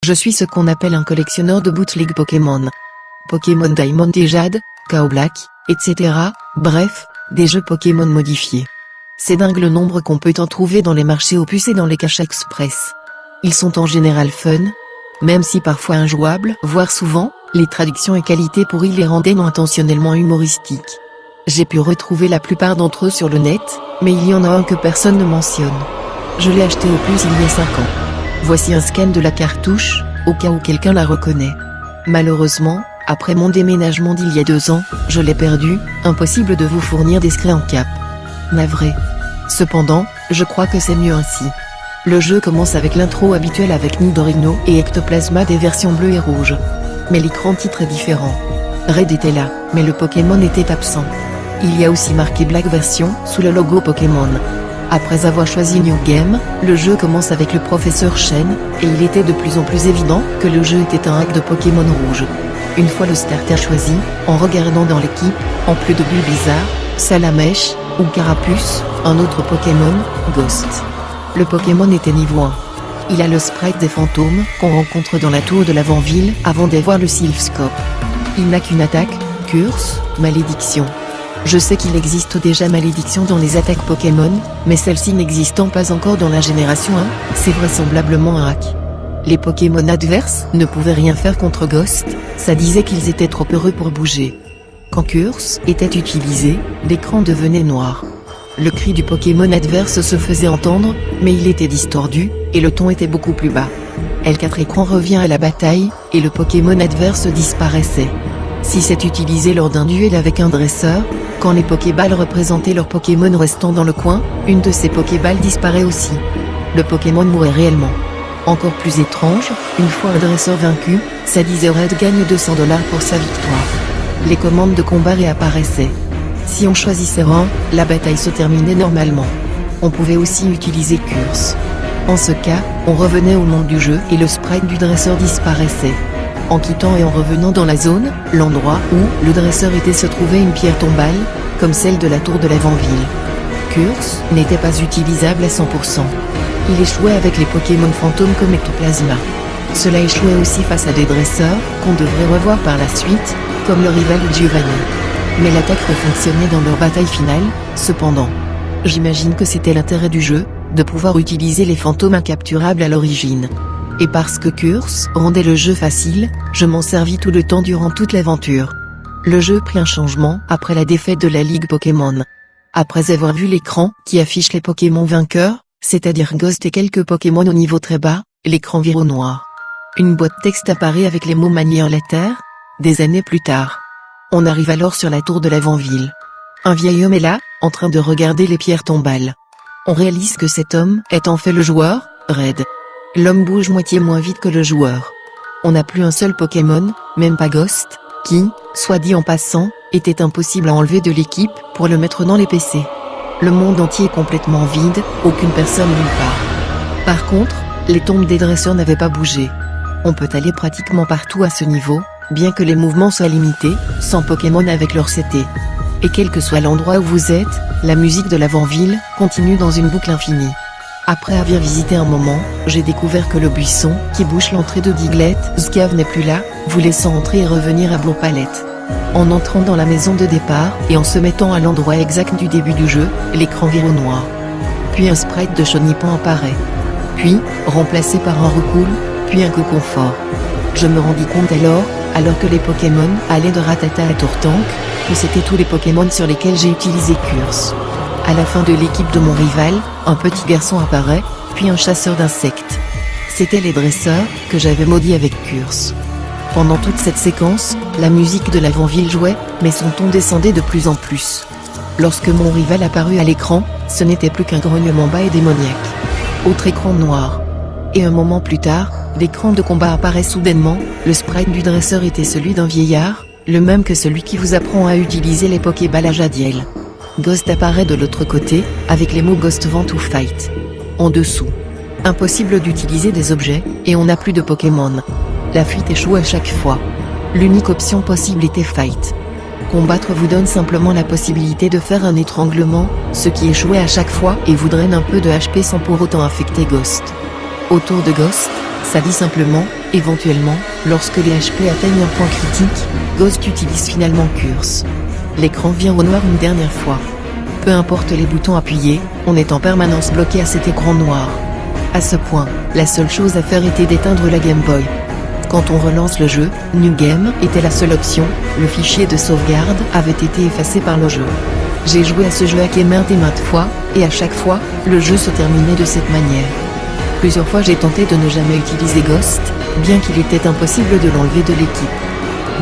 Je suis ce qu'on appelle un collectionneur de bootleg Pokémon. Pokémon Diamond et Jade, Chaos Black, etc. Bref, des jeux Pokémon modifiés. C'est dingue le nombre qu'on peut en trouver dans les marchés aux puces et dans les caches express. Ils sont en général fun, même si parfois injouables, voire souvent, les traductions et qualités pourries les rendaient non intentionnellement humoristiques. J'ai pu retrouver la plupart d'entre eux sur le net, mais il y en a un que personne ne mentionne. Je l'ai acheté au plus il y a 5 ans. Voici un scan de la cartouche, au cas où quelqu'un la reconnaît. Malheureusement, après mon déménagement d'il y a 2 ans, je l'ai perdu, impossible de vous fournir des screens en cap. Navré. Cependant, je crois que c'est mieux ainsi. Le jeu commence avec l'intro habituelle avec Nidorino et Ectoplasma des versions bleues et rouges. Mais l'écran titre est différent. Red était là, mais le Pokémon était absent. Il y a aussi marqué Black version, sous le logo Pokémon. Après avoir choisi New Game, le jeu commence avec le professeur Chen, et il était de plus en plus évident que le jeu était un hack de Pokémon rouge. Une fois le starter choisi, en regardant dans l'équipe, en plus de Bulbizarre, Salamèche, ou Carapuce, un autre Pokémon, Ghost. Le Pokémon était niveau 1. Il a le sprite des fantômes qu'on rencontre dans la tour de l'avant-ville avant d'avoir le Silphscope. Il n'a qu'une attaque, Curse, Malédiction. Je sais qu'il existe déjà Malédiction dans les attaques Pokémon, mais celle-ci n'existant pas encore dans la génération 1, c'est vraisemblablement un hack. Les Pokémon adverses ne pouvaient rien faire contre Ghost, ça disait qu'ils étaient trop heureux pour bouger. Quand Curse était utilisé, l'écran devenait noir. Le cri du Pokémon adverse se faisait entendre, mais il était distordu, et le ton était beaucoup plus bas. L4 écran revient à la bataille, et le Pokémon adverse disparaissait. Si c'est utilisé lors d'un duel avec un dresseur, quand les Pokéballs représentaient leurs Pokémon restant dans le coin, une de ces Pokéballs disparaît aussi. Le Pokémon mourait réellement. Encore plus étrange, une fois un dresseur vaincu, ça disait Red gagne $200 pour sa victoire. Les commandes de combat réapparaissaient. Si on choisissait rang, la bataille se terminait normalement. On pouvait aussi utiliser Curse. En ce cas, on revenait au monde du jeu et le sprite du dresseur disparaissait. En quittant et en revenant dans la zone, l'endroit où le dresseur était se trouvait une pierre tombale, comme celle de la tour de l'avant-ville. Curse n'était pas utilisable à 100%. Il échouait avec les Pokémon fantômes comme Ectoplasma. Cela échouait aussi face à des dresseurs, qu'on devrait revoir par la suite, comme le rival Giovanni. Mais l'attaque refonctionnait dans leur bataille finale, cependant. J'imagine que c'était l'intérêt du jeu, de pouvoir utiliser les fantômes incapturables à l'origine. Et parce que Curse rendait le jeu facile, je m'en servis tout le temps durant toute l'aventure. Le jeu prit un changement après la défaite de la Ligue Pokémon. Après avoir vu l'écran qui affiche les Pokémon vainqueurs, c'est-à-dire Ghost et quelques Pokémon au niveau très bas, l'écran vire au noir. Une boîte texte apparaît avec les mots maniés en lettres, des années plus tard. On arrive alors sur la tour de l'avant-ville. Un vieil homme est là, en train de regarder les pierres tombales. On réalise que cet homme est en fait le joueur, Red. L'homme bouge moitié moins vite que le joueur. On n'a plus un seul Pokémon, même pas Ghost, qui, soit dit en passant, était impossible à enlever de l'équipe pour le mettre dans les PC. Le monde entier est complètement vide, aucune personne nulle part. Par contre, les tombes des dresseurs n'avaient pas bougé. On peut aller pratiquement partout à ce niveau, bien que les mouvements soient limités, sans Pokémon avec leur CT. Et quel que soit l'endroit où vous êtes, la musique de l'avant-ville continue dans une boucle infinie. Après avoir visité un moment, j'ai découvert que le buisson, qui bouche l'entrée de Diglett, Scav n'est plus là, vous laissant entrer et revenir à Blonpalette. En entrant dans la maison de départ, et en se mettant à l'endroit exact du début du jeu, l'écran vire au noir. Puis un sprite de Chonipan apparaît. Puis, remplacé par un Roucoule, puis un Coconfort. Je me rendis compte alors que les Pokémon allaient de Rattata à Tourtank, que c'était tous les Pokémon sur lesquels j'ai utilisé Curse. À la fin de l'équipe de mon rival, un petit garçon apparaît, puis un chasseur d'insectes. C'étaient les dresseurs, que j'avais maudits avec Curse. Pendant toute cette séquence, la musique de l'avant-ville jouait, mais son ton descendait de plus en plus. Lorsque mon rival apparut à l'écran, ce n'était plus qu'un grognement bas et démoniaque. Autre écran noir. Et un moment plus tard, l'écran de combat apparaît soudainement, le sprite du dresseur était celui d'un vieillard, le même que celui qui vous apprend à utiliser les Pokéballs à Jadiel. Ghost apparaît de l'autre côté, avec les mots Ghost Want to Fight. En dessous. Impossible d'utiliser des objets, et on n'a plus de Pokémon. La fuite échoue à chaque fois. L'unique option possible était Fight. Combattre vous donne simplement la possibilité de faire un étranglement, ce qui échouait à chaque fois et vous draine un peu de HP sans pour autant affecter Ghost. Autour de Ghost, Ça dit simplement, éventuellement, lorsque les HP atteignent un point critique, Ghost utilise finalement Curse. L'écran vient au noir une dernière fois. Peu importe les boutons appuyés, on est en permanence bloqué à cet écran noir. À ce point, la seule chose à faire était d'éteindre la Game Boy. Quand on relance le jeu, New Game était la seule option, le fichier de sauvegarde avait été effacé par le jeu. J'ai joué à ce jeu hacké maintes et maintes fois, et à chaque fois, le jeu se terminait de cette manière. Plusieurs fois j'ai tenté de ne jamais utiliser Ghost, bien qu'il était impossible de l'enlever de l'équipe.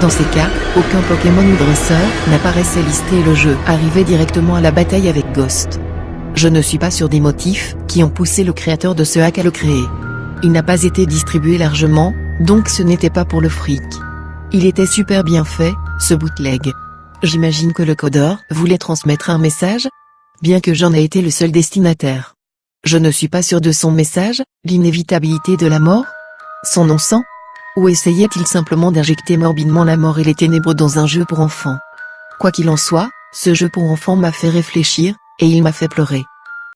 Dans ces cas, aucun Pokémon ou dresseur n'apparaissait listé et le jeu arrivait directement à la bataille avec Ghost. Je ne suis pas sûr des motifs qui ont poussé le créateur de ce hack à le créer. Il n'a pas été distribué largement, donc ce n'était pas pour le fric. Il était super bien fait, ce bootleg. J'imagine que le codeur voulait transmettre un message, bien que j'en ai été le seul destinataire. Je ne suis pas sûr de son message, l'inévitabilité de la mort, son non-sang, ou essayait-il simplement d'injecter morbidement la mort et les ténèbres dans un jeu pour enfants. Quoi qu'il en soit, ce jeu pour enfants m'a fait réfléchir, et il m'a fait pleurer.